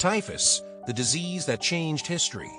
Typhus, the disease that changed history.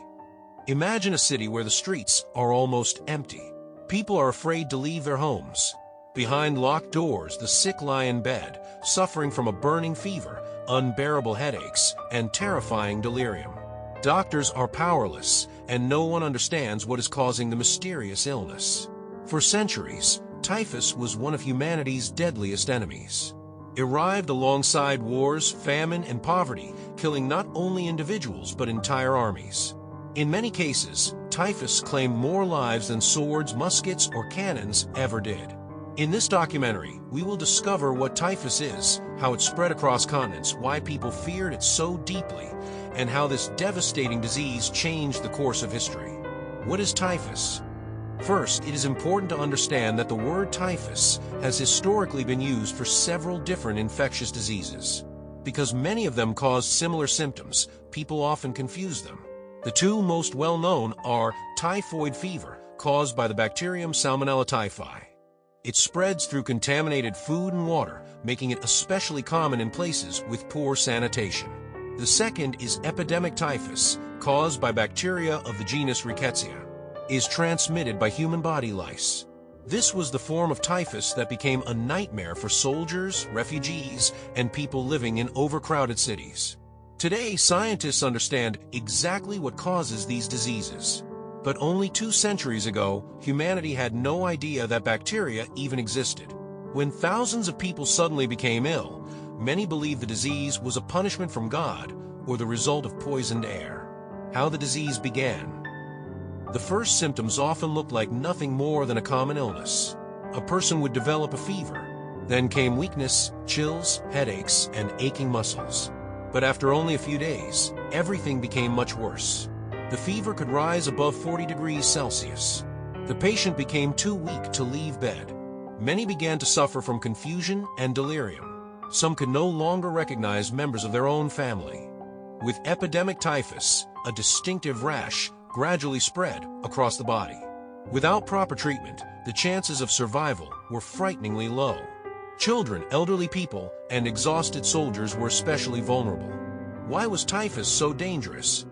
Imagine a city where the streets are almost empty. People are afraid to leave their homes. Behind locked doors, the sick lie in bed, suffering from a burning fever, unbearable headaches, and terrifying delirium. Doctors are powerless, and no one understands what is causing the mysterious illness. For centuries, typhus was one of humanity's deadliest enemies. It arrived alongside wars, famine, and poverty, killing not only individuals but entire armies. In many cases, typhus claimed more lives than swords, muskets, or cannons ever did. In this documentary, we will discover what typhus is, how it spread across continents, why people feared it so deeply, and how this devastating disease changed the course of history. What is typhus? First, it is important to understand that the word typhus has historically been used for several different infectious diseases. Because many of them cause similar symptoms, people often confuse them. The two most well-known are typhoid fever, caused by the bacterium Salmonella typhi. It spreads through contaminated food and water, making it especially common in places with poor sanitation. The second is epidemic typhus, caused by bacteria of the genus Rickettsia. Is transmitted by human body lice. This was the form of typhus that became a nightmare for soldiers, refugees, and people living in overcrowded cities. Today, scientists understand exactly what causes these diseases. But only 2 centuries ago, humanity had no idea that bacteria even existed. When thousands of people suddenly became ill, many believed the disease was a punishment from God or the result of poisoned air. How the disease began. The first symptoms often looked like nothing more than a common illness. A person would develop a fever. Then came weakness, chills, headaches, and aching muscles. But after only a few days, everything became much worse. The fever could rise above 40 degrees Celsius. The patient became too weak to leave bed. Many began to suffer from confusion and delirium. Some could no longer recognize members of their own family. With epidemic typhus, a distinctive rash gradually spread across the body. Without proper treatment, the chances of survival were frighteningly low. Children, elderly people, and exhausted soldiers were especially vulnerable. Why was typhus so dangerous?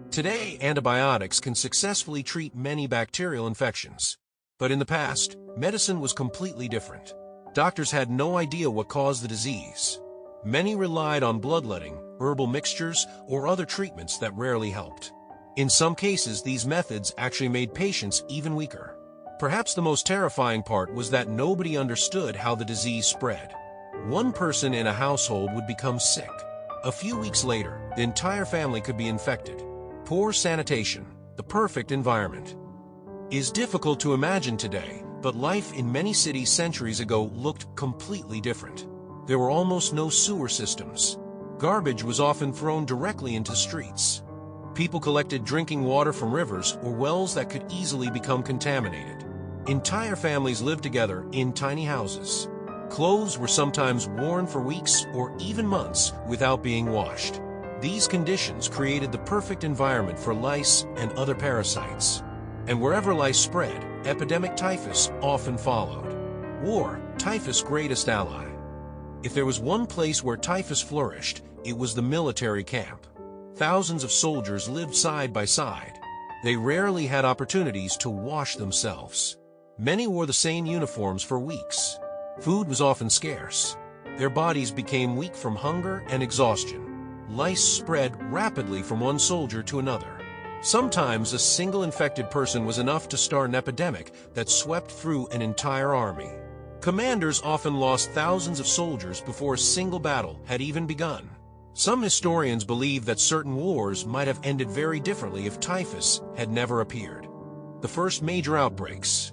Today, antibiotics can successfully treat many bacterial infections. But in the past, medicine was completely different. Doctors had no idea what caused the disease. Many relied on bloodletting, herbal mixtures, or other treatments that rarely helped. In some cases, these methods actually made patients even weaker. Perhaps the most terrifying part was that nobody understood how the disease spread. One person in a household would become sick. A few weeks later, the entire family could be infected. Poor sanitation, the perfect environment. Is difficult to imagine today, but life in many cities centuries ago looked completely different. There were almost no sewer systems. Garbage was often thrown directly into streets. People collected drinking water from rivers or wells that could easily become contaminated. Entire families lived together in tiny houses. Clothes were sometimes worn for weeks or even months without being washed. These conditions created the perfect environment for lice and other parasites. And wherever lice spread, epidemic typhus often followed. War, typhus' greatest ally. If there was one place where typhus flourished, it was the military camp. Thousands of soldiers lived side by side. They rarely had opportunities to wash themselves. Many wore the same uniforms for weeks. Food was often scarce. Their bodies became weak from hunger and exhaustion. Lice spread rapidly from one soldier to another. Sometimes a single infected person was enough to start an epidemic that swept through an entire army. Commanders often lost thousands of soldiers before a single battle had even begun. Some historians believe that certain wars might have ended very differently if typhus had never appeared. The first major outbreaks.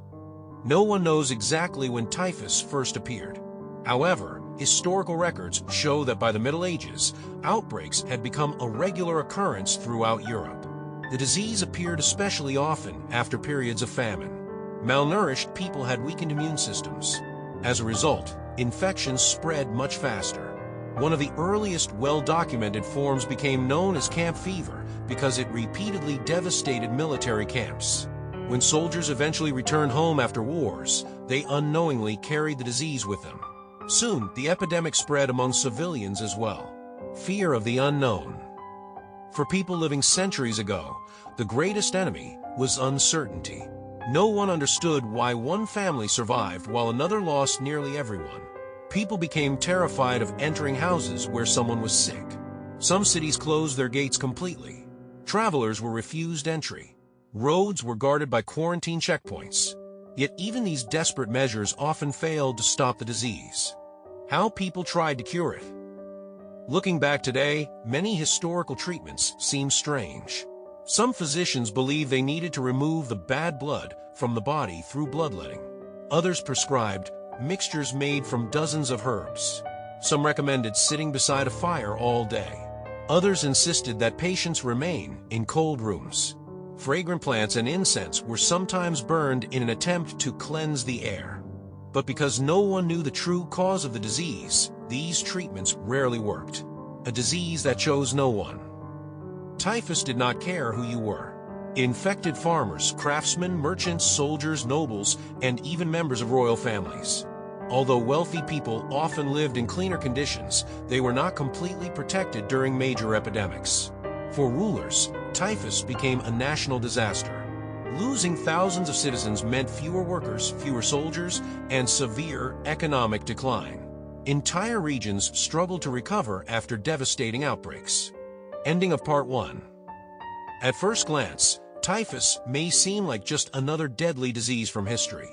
No one knows exactly when typhus first appeared. However, historical records show that by the Middle Ages, outbreaks had become a regular occurrence throughout Europe. The disease appeared especially often after periods of famine. Malnourished people had weakened immune systems. As a result, infections spread much faster. One of the earliest well-documented forms became known as camp fever because it repeatedly devastated military camps. When soldiers eventually returned home after wars, they unknowingly carried the disease with them. Soon, the epidemic spread among civilians as well. Fear of the unknown. For people living centuries ago, the greatest enemy was uncertainty. No one understood why one family survived while another lost nearly everyone. People became terrified of entering houses where someone was sick. Some cities closed their gates completely. Travelers were refused entry. Roads were guarded by quarantine checkpoints. Yet even these desperate measures often failed to stop the disease. How people tried to cure it. Looking back today, many historical treatments seem strange. Some physicians believed they needed to remove the bad blood from the body through bloodletting. Others prescribed mixtures made from dozens of herbs. Some recommended sitting beside a fire all day. Others insisted that patients remain in cold rooms. Fragrant plants and incense were sometimes burned in an attempt to cleanse the air. But because no one knew the true cause of the disease, these treatments rarely worked. A disease that chose no one. Typhus did not care who you were. It infected farmers, craftsmen, merchants, soldiers, nobles, and even members of royal families. Although wealthy people often lived in cleaner conditions, they were not completely protected during major epidemics. For rulers, typhus became a national disaster. Losing thousands of citizens meant fewer workers, fewer soldiers, and severe economic decline. Entire regions struggled to recover after devastating outbreaks. Ending of Part 1. At first glance, typhus may seem like just another deadly disease from history,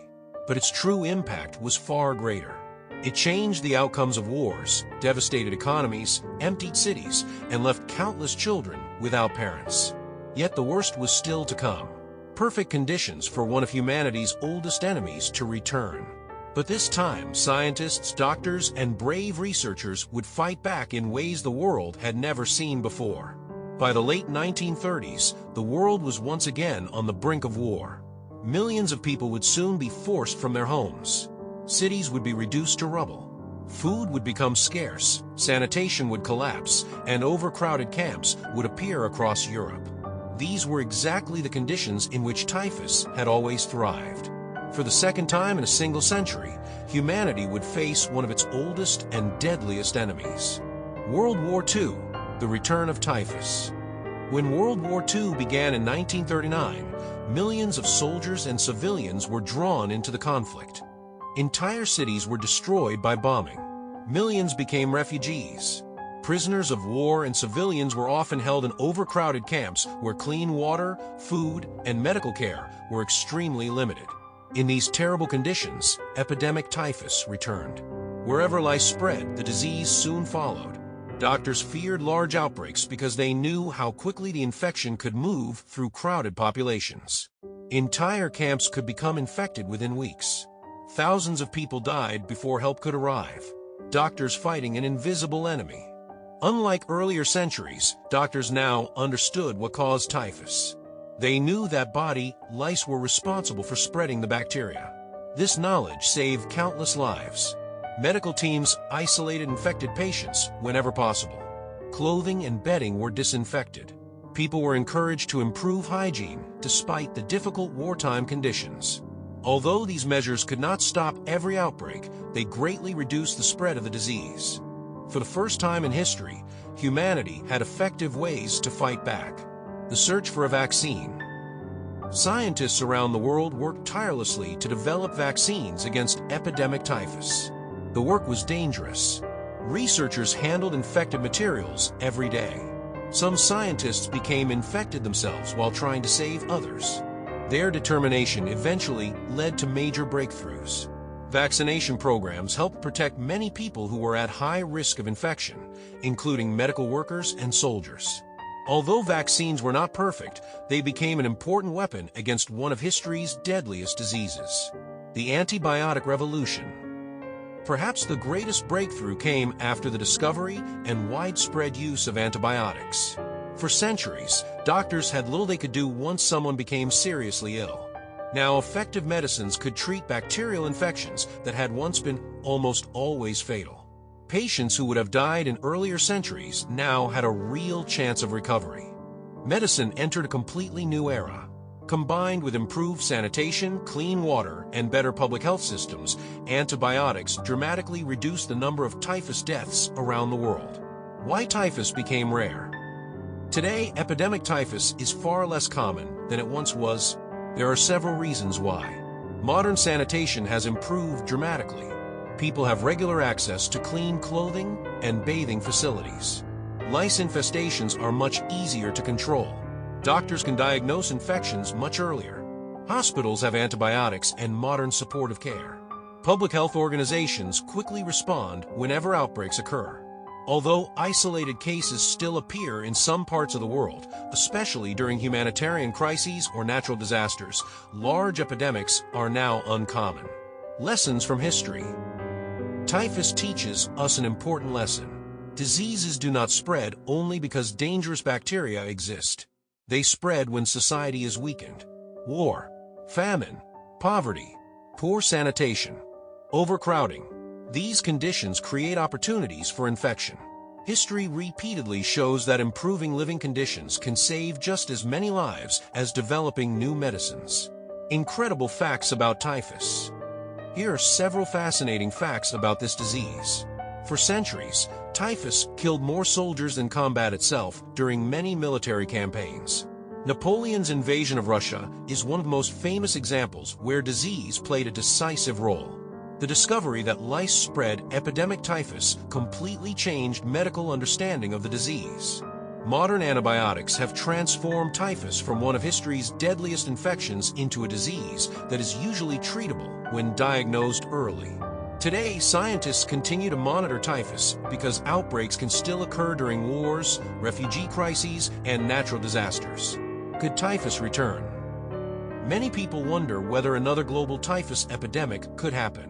but its true impact was far greater. It changed the outcomes of wars, devastated economies, emptied cities, and left countless children without parents. Yet the worst was still to come. Perfect conditions for one of humanity's oldest enemies to return. But this time, scientists, doctors, and brave researchers would fight back in ways the world had never seen before. By the late 1930s, the world was once again on the brink of war. Millions of people would soon be forced from their homes. Cities would be reduced to rubble. Food would become scarce, sanitation would collapse, and overcrowded camps would appear across Europe. These were exactly the conditions in which typhus had always thrived. For the second time in a single century, humanity would face one of its oldest and deadliest enemies. World War II, the return of typhus. When World War II began in 1939, millions of soldiers and civilians were drawn into the conflict. Entire cities were destroyed by bombing. Millions became refugees. Prisoners of war and civilians were often held in overcrowded camps where clean water, food, and medical care were extremely limited. In these terrible conditions, epidemic typhus returned. Wherever lice spread, the disease soon followed. Doctors feared large outbreaks because they knew how quickly the infection could move through crowded populations. Entire camps could become infected within weeks. Thousands of people died before help could arrive. Doctors fighting an invisible enemy. Unlike earlier centuries, doctors now understood what caused typhus. They knew that lice were responsible for spreading the bacteria. This knowledge saved countless lives. Medical teams isolated infected patients whenever possible. Clothing and bedding were disinfected. People were encouraged to improve hygiene despite the difficult wartime conditions. Although these measures could not stop every outbreak, they greatly reduced the spread of the disease. For the first time in history, humanity had effective ways to fight back. The search for a vaccine. Scientists around the world worked tirelessly to develop vaccines against epidemic typhus. The work was dangerous. Researchers handled infected materials every day. Some scientists became infected themselves while trying to save others. Their determination eventually led to major breakthroughs. Vaccination programs helped protect many people who were at high risk of infection, including medical workers and soldiers. Although vaccines were not perfect, they became an important weapon against one of history's deadliest diseases, the antibiotic revolution. Perhaps the greatest breakthrough came after the discovery and widespread use of antibiotics. For centuries, doctors had little they could do once someone became seriously ill. Now, effective medicines could treat bacterial infections that had once been almost always fatal. Patients who would have died in earlier centuries now had a real chance of recovery. Medicine entered a completely new era. Combined with improved sanitation, clean water, and better public health systems, antibiotics dramatically reduced the number of typhus deaths around the world. Why typhus became rare? Today, epidemic typhus is far less common than it once was. There are several reasons why. Modern sanitation has improved dramatically. People have regular access to clean clothing and bathing facilities. Lice infestations are much easier to control. Doctors can diagnose infections much earlier. Hospitals have antibiotics and modern supportive care. Public health organizations quickly respond whenever outbreaks occur. Although isolated cases still appear in some parts of the world, especially during humanitarian crises or natural disasters, large epidemics are now uncommon. Lessons from history. Typhus teaches us an important lesson. Diseases do not spread only because dangerous bacteria exist. They spread when society is weakened. War, famine, poverty, poor sanitation, overcrowding. These conditions create opportunities for infection. History repeatedly shows that improving living conditions can save just as many lives as developing new medicines. Incredible facts about typhus. Here are several fascinating facts about this disease. For centuries, typhus killed more soldiers than combat itself during many military campaigns. Napoleon's invasion of Russia is one of the most famous examples where disease played a decisive role. The discovery that lice spread epidemic typhus completely changed medical understanding of the disease. Modern antibiotics have transformed typhus from one of history's deadliest infections into a disease that is usually treatable when diagnosed early. Today, scientists continue to monitor typhus because outbreaks can still occur during wars, refugee crises, and natural disasters. Could typhus return? Many people wonder whether another global typhus epidemic could happen.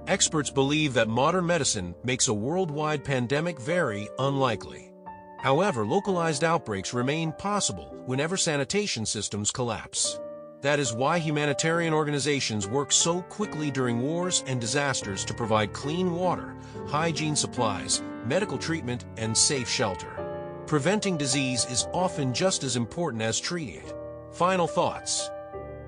Experts believe that modern medicine makes a worldwide pandemic very unlikely. However, localized outbreaks remain possible whenever sanitation systems collapse. That is why humanitarian organizations work so quickly during wars and disasters to provide clean water, hygiene supplies, medical treatment, and safe shelter. Preventing disease is often just as important as treating it. Final thoughts.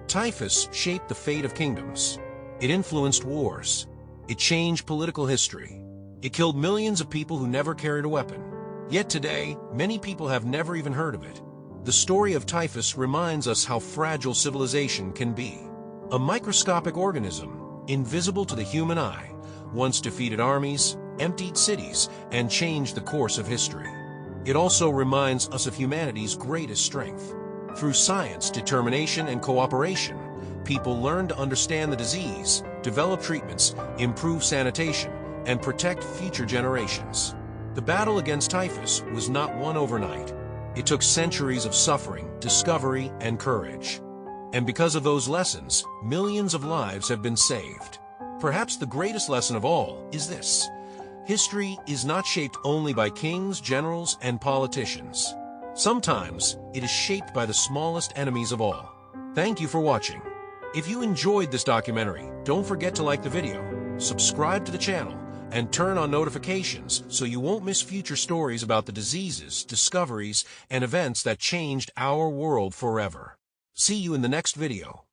Typhus shaped the fate of kingdoms. It influenced wars. It changed political history. It killed millions of people who never carried a weapon. Yet today, many people have never even heard of it. The story of typhus reminds us how fragile civilization can be. A microscopic organism, invisible to the human eye, once defeated armies, emptied cities, and changed the course of history. It also reminds us of humanity's greatest strength. Through science, determination, and cooperation, people learn to understand the disease, develop treatments, improve sanitation, and protect future generations. The battle against typhus was not won overnight. It took centuries of suffering, discovery, and courage. And because of those lessons, millions of lives have been saved. Perhaps the greatest lesson of all is this: history is not shaped only by kings, generals, and politicians. Sometimes it is shaped by the smallest enemies of all. Thank you for watching. If you enjoyed this documentary, don't forget to like the video, subscribe to the channel, and turn on notifications so you won't miss future stories about the diseases, discoveries, and events that changed our world forever. See you in the next video.